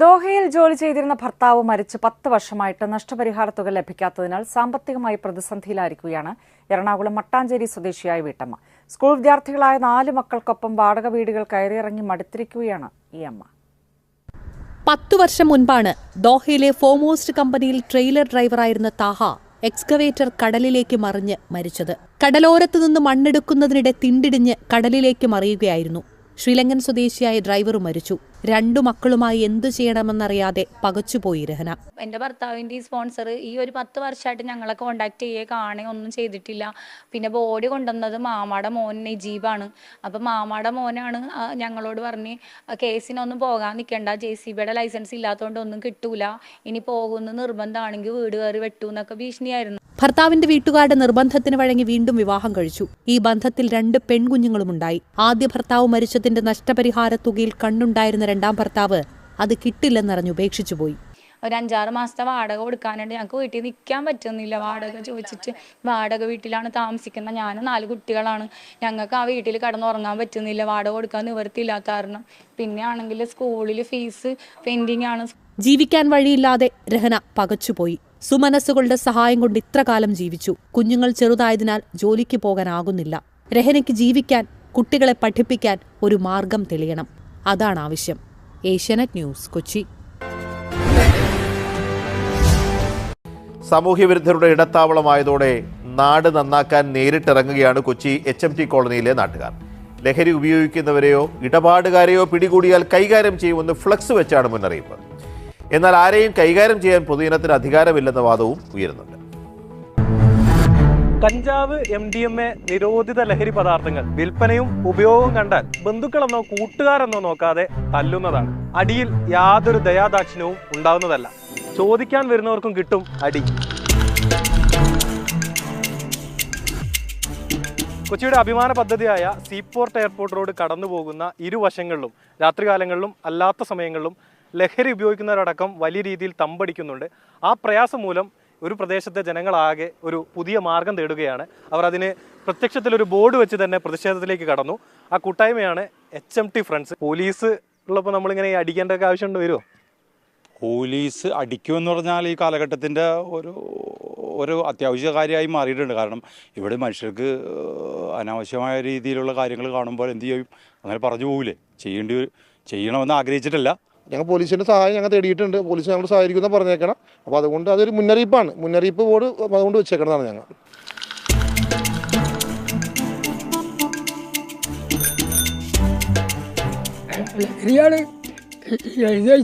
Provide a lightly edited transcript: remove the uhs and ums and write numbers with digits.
ദോഹയിൽ ജോലി ചെയ്തിരുന്ന ഭർത്താവ് മരിച്ച് 10 വർഷമായിട്ട് നഷ്ടപരിഹാര തുക ലഭിക്കാത്തതിനാൽ സാമ്പത്തികമായി പ്രതിസന്ധിയിലായിരിക്കുകയാണ് എറണാകുളം മട്ടാഞ്ചേരി സ്വദേശിയായ വീട്ടമ്മ. സ്കൂൾ വിദ്യാർത്ഥികളായ 4 മക്കൾക്കൊപ്പം വാടക വീടുകൾ കയറിയിറങ്ങി മടുത്തിരിക്കുകയാണ് ഈ അമ്മ. 10 വർഷം മുൻപാണ് ദോഹയിലെ ഫോമോസ്റ്റ് കമ്പനിയിൽ ട്രെയിലർ ഡ്രൈവറായിരുന്ന താഹ എക്സ്കവേറ്റർ കടലിലേക്ക് മറിഞ്ഞ് മരിച്ചത്. കടലോരത്തു നിന്ന് മണ്ണെടുക്കുന്നതിനിടെ തിണ്ടിടിഞ്ഞ് കടലിലേക്ക് മറിയുകയായിരുന്നു. ശ്രീലങ്കൻ സ്വദേശിയായ ഡ്രൈവറും മരിച്ചു. 2 മക്കളുമായി എന്തു ചെയ്യണമെന്നറിയാതെ പകച്ചുപോയി രഹന. എൻ്റെ ഭർത്താവിൻ്റെ ഈ സ്പോൺസർ ഈ ഒരു 10 വർഷമായിട്ട് ഞങ്ങളെ കോണ്ടാക്ട് കാണേ ഒന്നും ചെയ്തിട്ടില്ല. പിന്നെ ബോഡി കൊണ്ടുവന്നത് മാമാടെ മോൻ നജീബാണ്. അപ്പം മാമാടെ മോനാണ് ഞങ്ങളോട് പറഞ്ഞ് കേസിനൊന്നും പോകാൻ നിൽക്കേണ്ട, JCBയുടെ ലൈസൻസ് ഇല്ലാത്തതുകൊണ്ട് ഒന്നും കിട്ടൂല, ഇനി പോകുന്ന നിർബന്ധമാണെങ്കിൽ വീട് കയറി വെട്ടു എന്നൊക്കെ ഭീഷണിയായിരുന്നു. ഭർത്താവിന്റെ വീട്ടുകാരുടെ നിർബന്ധത്തിന് വഴങ്ങി വീണ്ടും വിവാഹം കഴിച്ചു. ഈ ബന്ധത്തിൽ 2 പെൺകുഞ്ഞുങ്ങളുമുണ്ടായി. ആദ്യ ഭർത്താവ് മരിച്ചതിന്റെ നഷ്ടപരിഹാര തുകയിൽ കണ്ണുണ്ടായിരുന്ന 2ാം ഭർത്താവ് അത് കിട്ടില്ലെന്നറിഞ്ഞ് ഉപേക്ഷിച്ചുപോയി. ഒരു 5-6 മാസത്തെ വാടക കൊടുക്കാനുണ്ട്. ഞങ്ങൾക്ക് വീട്ടിൽ നിൽക്കാൻ പറ്റുന്നില്ല. വാടക ചോദിച്ചിട്ട് വാടക വീട്ടിലാണ് താമസിക്കുന്നത്. ഞാൻ 4 കുട്ടികളാണ്. ഞങ്ങൾക്ക് ആ വീട്ടിൽ കിടന്നുറങ്ങാൻ പറ്റുന്നില്ല. വാടക കൊടുക്കാൻ നിവൃത്തിയില്ലാത്ത കാരണം. പിന്നെ ആണെങ്കിൽ സ്കൂളിൽ ഫീസ് പെൻഡിങ് ആണ്. ജീവിക്കാൻ വഴിയില്ലാതെ രഹന പകച്ചുപോയി. സുമനസ്സുകളുടെ സഹായം കൊണ്ട് ഇത്ര കാലം ജീവിച്ചു. കുഞ്ഞുങ്ങൾ ചെറുതായതിനാൽ ജോലിക്ക് പോകാനാകുന്നില്ല. രഹനയ്ക്ക് ജീവിക്കാൻ, കുട്ടികളെ പഠിപ്പിക്കാൻ ഒരു മാർഗം തെളിയണം. അതാണ് ആവശ്യം. ഏഷ്യാനെറ്റ് ന്യൂസ്, കൊച്ചി. സാമൂഹ്യവിരുദ്ധരുടെ ഇടത്താവളമായതോടെ നാട് നന്നാക്കാൻ നേരിട്ടിറങ്ങുകയാണ് കൊച്ചി HMT കോളനിയിലെ നാട്ടുകാർ. ലഹരി ഉപയോഗിക്കുന്നവരെയോ ഇടപാടുകാരെയോ പിടികൂടിയാൽ കൈകാര്യം ചെയ്യുമെന്ന് ഫ്ലക്സ് വെച്ചാണ് മുന്നറിയിപ്പ്. എന്നാൽ ആരെയും കൈകാര്യം ചെയ്യാൻ പൊതുജനത്തിന് അധികാരമില്ലെന്ന വാദവും ഉയരുന്നുണ്ട്. കഞ്ചാവ്, MDMA നിരോധിത ലഹരി പദാർത്ഥങ്ങൾ വിൽപ്പനയും ഉപയോഗവും കണ്ടാൽ ബന്ധുക്കളെന്നോ കൂട്ടുകാരെന്നോ നോക്കാതെ തല്ലുന്നതാണ്. അടിയിൽ യാതൊരു ദയാദാക്ഷിണ്യവും ഉണ്ടാവുന്നതല്ല. ചോദിക്കാൻ വരുന്നവർക്കും കിട്ടും അടി. കൊച്ചിയുടെ അഭിമാന പദ്ധതിയായ സീപോർട്ട് എയർപോർട്ട് റോഡ് കടന്നു പോകുന്ന ഇരുവശങ്ങളിലും രാത്രികാലങ്ങളിലും അല്ലാത്ത സമയങ്ങളിലും ലഹരി ഉപയോഗിക്കുന്നവരടക്കം വലിയ രീതിയിൽ തമ്പടിക്കുന്നുണ്ട്. ആ പ്രയാസം മൂലം ഒരു പ്രദേശത്തെ ജനങ്ങളാകെ ഒരു പുതിയ മാർഗം തേടുകയാണ്. അവർ അതിന് പ്രത്യക്ഷത്തിലൊരു ബോർഡ് വെച്ച് തന്നെ പ്രതിഷേധത്തിലേക്ക് കടന്നു. ആ കൂട്ടായ്മയാണ് HMT ഫ്രണ്ട്സ്. പോലീസ് ഉള്ളപ്പോൾ നമ്മളിങ്ങനെ അടിക്കേണ്ട ആവശ്യം വരുമോ? പോലീസ് അടിക്കുമെന്ന് പറഞ്ഞാൽ ഈ കാലഘട്ടത്തിൻ്റെ ഒരു അത്യാവശ്യ കാര്യമായി മാറിയിട്ടുണ്ട്. കാരണം ഇവിടെ മനുഷ്യർക്ക് അനാവശ്യമായ രീതിയിലുള്ള കാര്യങ്ങൾ കാണുമ്പോൾ എന്ത് ചെയ്യും, അങ്ങനെ പറഞ്ഞു പോകില്ലേ. ചെയ്യണമെന്ന് ആഗ്രഹിച്ചിട്ടില്ല. ഞങ്ങൾ പോലീസിൻ്റെ സഹായം ഞങ്ങൾ തേടിയിട്ടുണ്ട്. പോലീസ് ഞങ്ങൾ സഹായിക്കുന്ന പറഞ്ഞേക്കണം. അപ്പോൾ അതുകൊണ്ട് അതൊരു മുന്നറിയിപ്പാണ്. മുന്നറിയിപ്പ് ബോർഡ് അതുകൊണ്ട് വെച്ചേക്കണമെന്നാണ് ഞങ്ങൾ.